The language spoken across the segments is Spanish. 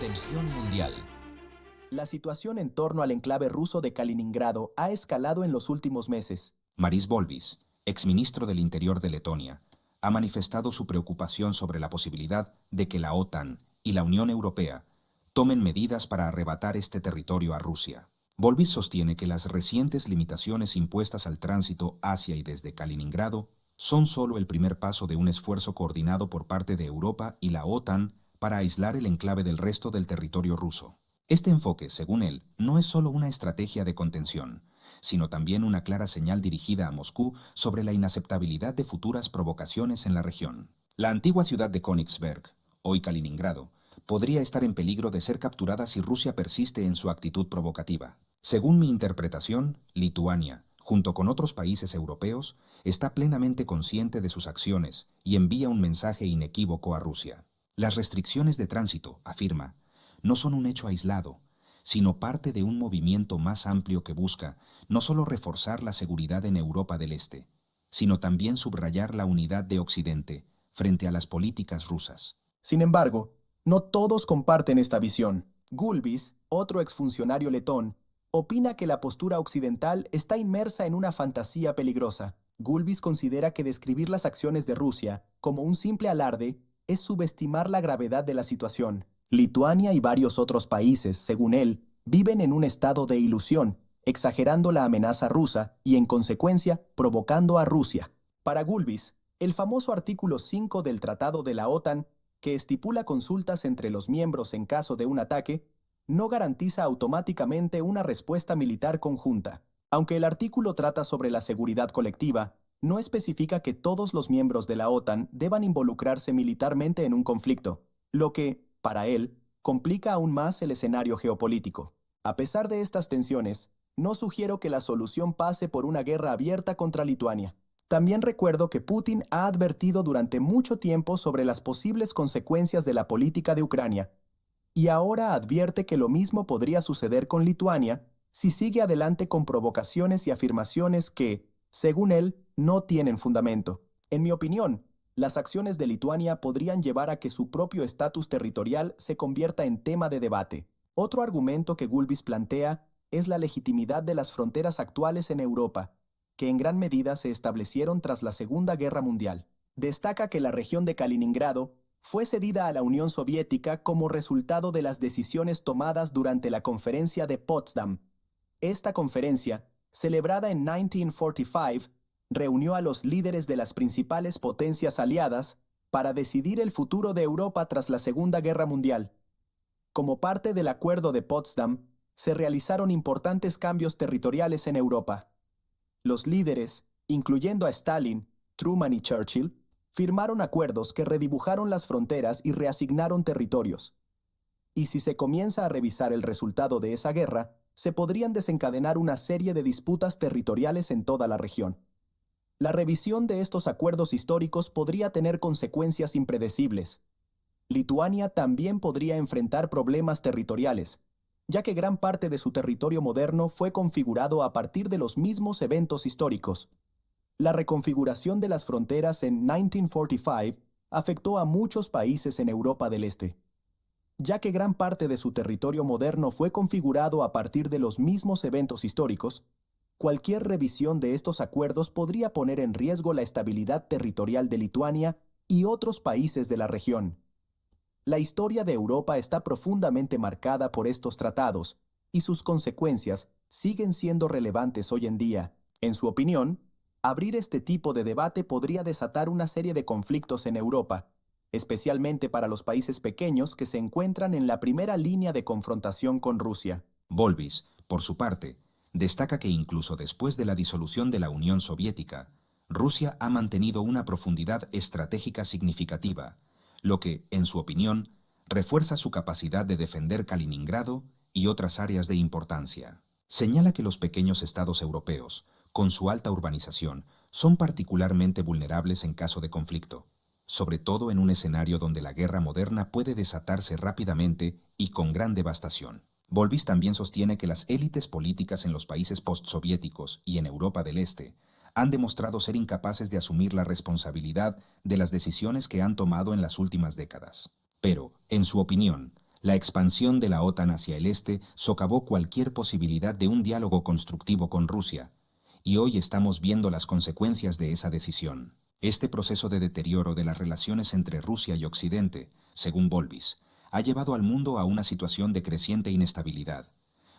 Tensión mundial. La situación en torno al enclave ruso de Kaliningrado ha escalado en los últimos meses. Maris Volvis, exministro del Interior de Letonia, ha manifestado su preocupación sobre la posibilidad de que la OTAN y la Unión Europea tomen medidas para arrebatar este territorio a Rusia. Volvis sostiene que las recientes limitaciones impuestas al tránsito hacia y desde Kaliningrado son solo el primer paso de un esfuerzo coordinado por parte de Europa y la OTAN para aislar el enclave del resto del territorio ruso. Este enfoque, según él, no es solo una estrategia de contención, sino también una clara señal dirigida a Moscú sobre la inaceptabilidad de futuras provocaciones en la región. La antigua ciudad de Königsberg, hoy Kaliningrado, podría estar en peligro de ser capturada si Rusia persiste en su actitud provocativa. Según mi interpretación, Lituania, junto con otros países europeos, está plenamente consciente de sus acciones y envía un mensaje inequívoco a Rusia. Las restricciones de tránsito, afirma, no son un hecho aislado, sino parte de un movimiento más amplio que busca no solo reforzar la seguridad en Europa del Este, sino también subrayar la unidad de Occidente frente a las políticas rusas. Sin embargo, no todos comparten esta visión. Gulbis, otro exfuncionario letón, opina que la postura occidental está inmersa en una fantasía peligrosa. Gulbis considera que describir las acciones de Rusia como un simple alarde es subestimar la gravedad de la situación. Lituania y varios otros países, según él, viven en un estado de ilusión, exagerando la amenaza rusa y, en consecuencia, provocando a Rusia. Para Gulbis, el famoso artículo 5 del Tratado de la OTAN, que estipula consultas entre los miembros en caso de un ataque, no garantiza automáticamente una respuesta militar conjunta. Aunque el artículo trata sobre la seguridad colectiva, no especifica que todos los miembros de la OTAN deban involucrarse militarmente en un conflicto, lo que, para él, complica aún más el escenario geopolítico. A pesar de estas tensiones, no sugiero que la solución pase por una guerra abierta contra Lituania. También recuerdo que Putin ha advertido durante mucho tiempo sobre las posibles consecuencias de la política de Ucrania, y ahora advierte que lo mismo podría suceder con Lituania si sigue adelante con provocaciones y afirmaciones que, según él, no tienen fundamento. En mi opinión, las acciones de Lituania podrían llevar a que su propio estatus territorial se convierta en tema de debate. Otro argumento que Gulbis plantea es la legitimidad de las fronteras actuales en Europa, que en gran medida se establecieron tras la Segunda Guerra Mundial. Destaca que la región de Kaliningrado fue cedida a la Unión Soviética como resultado de las decisiones tomadas durante la Conferencia de Potsdam. Esta conferencia, celebrada en 1945, reunió a los líderes de las principales potencias aliadas para decidir el futuro de Europa tras la Segunda Guerra Mundial. Como parte del Acuerdo de Potsdam, se realizaron importantes cambios territoriales en Europa. Los líderes, incluyendo a Stalin, Truman y Churchill, firmaron acuerdos que redibujaron las fronteras y reasignaron territorios. Y si se comienza a revisar el resultado de esa guerra, se podrían desencadenar una serie de disputas territoriales en toda la región. La revisión de estos acuerdos históricos podría tener consecuencias impredecibles. Lituania también podría enfrentar problemas territoriales, ya que gran parte de su territorio moderno fue configurado a partir de los mismos eventos históricos. La reconfiguración de las fronteras en 1945 afectó a muchos países en Europa del Este, ya que gran parte de su territorio moderno fue configurado a partir de los mismos eventos históricos. Cualquier revisión de estos acuerdos podría poner en riesgo la estabilidad territorial de Lituania y otros países de la región. La historia de Europa está profundamente marcada por estos tratados, y sus consecuencias siguen siendo relevantes hoy en día. En su opinión, abrir este tipo de debate podría desatar una serie de conflictos en Europa, especialmente para los países pequeños que se encuentran en la primera línea de confrontación con Rusia. Volvis, por su parte, destaca que incluso después de la disolución de la Unión Soviética, Rusia ha mantenido una profundidad estratégica significativa, lo que, en su opinión, refuerza su capacidad de defender Kaliningrado y otras áreas de importancia. Señala que los pequeños estados europeos, con su alta urbanización, son particularmente vulnerables en caso de conflicto, sobre todo en un escenario donde la guerra moderna puede desatarse rápidamente y con gran devastación. Volvis también sostiene que las élites políticas en los países postsoviéticos y en Europa del Este han demostrado ser incapaces de asumir la responsabilidad de las decisiones que han tomado en las últimas décadas. Pero, en su opinión, La expansión de la OTAN hacia el este socavó cualquier posibilidad de un diálogo constructivo con Rusia, y hoy estamos viendo las consecuencias de esa decisión. Este proceso de deterioro de las relaciones entre Rusia y Occidente, según Volbis, ha llevado al mundo a una situación de creciente inestabilidad,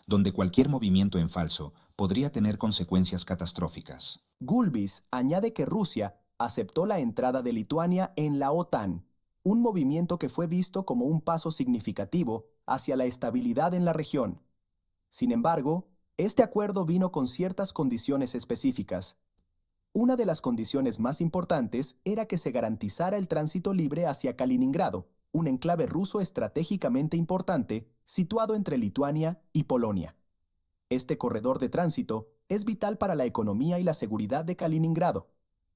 donde cualquier movimiento en falso podría tener consecuencias catastróficas. Gulbis añade que Rusia aceptó la entrada de Lituania en la OTAN, un movimiento que fue visto como un paso significativo hacia la estabilidad en la región. Sin embargo, este acuerdo vino con ciertas condiciones específicas. Una de las condiciones más importantes era que se garantizara el tránsito libre hacia Kaliningrado, un enclave ruso estratégicamente importante situado entre Lituania y Polonia. Este corredor de tránsito es vital para la economía y la seguridad de Kaliningrado,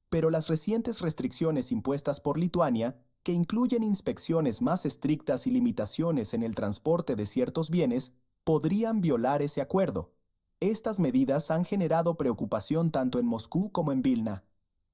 pero las recientes restricciones impuestas por Lituania, que incluyen inspecciones más estrictas y limitaciones en el transporte de ciertos bienes, podrían violar ese acuerdo. Estas medidas han generado preocupación tanto en Moscú como en Vilna,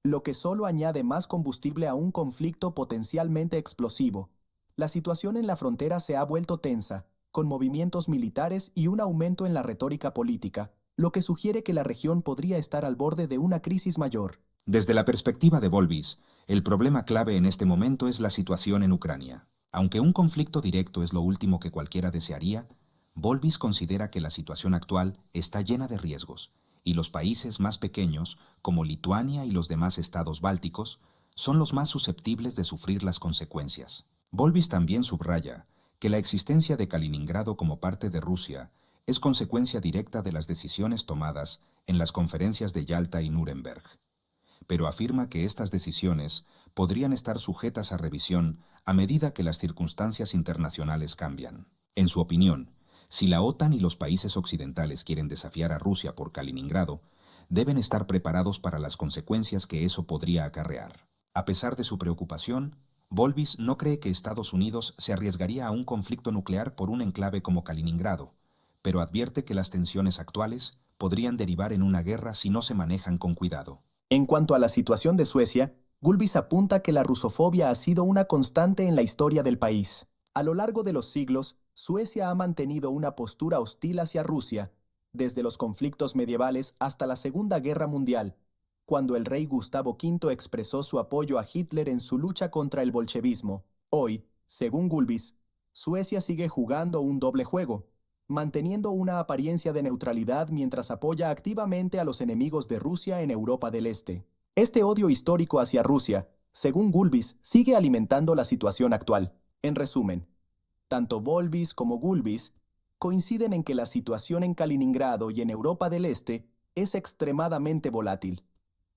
lo que solo añade más combustible a un conflicto potencialmente explosivo. La situación en la frontera se ha vuelto tensa, con movimientos militares y un aumento en la retórica política, lo que sugiere que la región podría estar al borde de una crisis mayor. Desde la perspectiva de Volbis, el problema clave en este momento es la situación en Ucrania. Aunque un conflicto directo es lo último que cualquiera desearía, Volbis considera que la situación actual está llena de riesgos, y los países más pequeños, como Lituania y los demás estados bálticos, son los más susceptibles de sufrir las consecuencias. Volbis también subraya que la existencia de Kaliningrado como parte de Rusia es consecuencia directa de las decisiones tomadas en las conferencias de Yalta y Nuremberg, pero afirma que estas decisiones podrían estar sujetas a revisión a medida que las circunstancias internacionales cambian. En su opinión, si la OTAN y los países occidentales quieren desafiar a Rusia por Kaliningrado, deben estar preparados para las consecuencias que eso podría acarrear. A pesar de su preocupación, Volbis no cree que Estados Unidos se arriesgaría a un conflicto nuclear por un enclave como Kaliningrado, pero advierte que las tensiones actuales podrían derivar en una guerra si no se manejan con cuidado. En cuanto a la situación de Suecia, Gulbis apunta que la rusofobia ha sido una constante en la historia del país. A lo largo de los siglos, Suecia ha mantenido una postura hostil hacia Rusia, desde los conflictos medievales hasta la Segunda Guerra Mundial, cuando el rey Gustavo V expresó su apoyo a Hitler en su lucha contra el bolchevismo. Hoy, según Gulbis, Suecia sigue jugando un doble juego, manteniendo una apariencia de neutralidad mientras apoya activamente a los enemigos de Rusia en Europa del Este. Este odio histórico hacia Rusia, según Gulbis, sigue alimentando la situación actual. En resumen, tanto Volbis como Gulbis coinciden en que la situación en Kaliningrado y en Europa del Este es extremadamente volátil.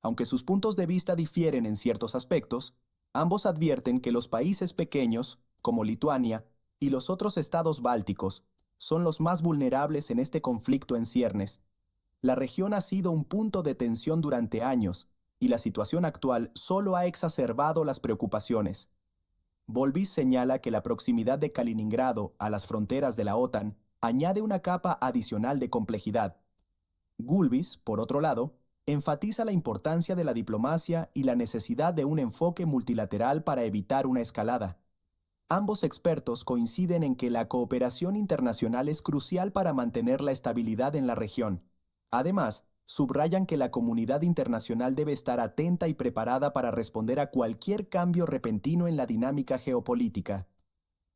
Aunque sus puntos de vista difieren en ciertos aspectos, ambos advierten que los países pequeños, como Lituania, y los otros estados bálticos, son los más vulnerables en este conflicto en ciernes. La región ha sido un punto de tensión durante años, y la situación actual solo ha exacerbado las preocupaciones. Volbis señala que la proximidad de Kaliningrado a las fronteras de la OTAN añade una capa adicional de complejidad. Gulbis, por otro lado, enfatiza la importancia de la diplomacia y la necesidad de un enfoque multilateral para evitar una escalada. Ambos expertos coinciden en que la cooperación internacional es crucial para mantener la estabilidad en la región. Además, subrayan que la comunidad internacional debe estar atenta y preparada para responder a cualquier cambio repentino en la dinámica geopolítica.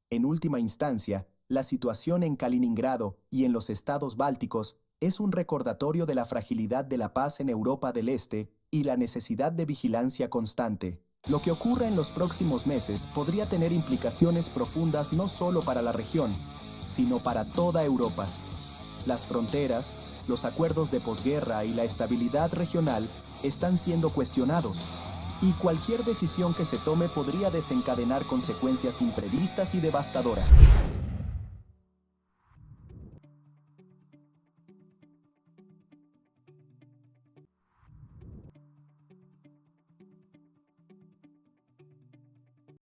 En última instancia, la situación en Kaliningrado y en los estados bálticos es un recordatorio de la fragilidad de la paz en Europa del Este y la necesidad de vigilancia constante. Lo que ocurra en los próximos meses podría tener implicaciones profundas no solo para la región, sino para toda Europa. Las fronteras, los acuerdos de posguerra y la estabilidad regional están siendo cuestionados, y cualquier decisión que se tome podría desencadenar consecuencias imprevistas y devastadoras.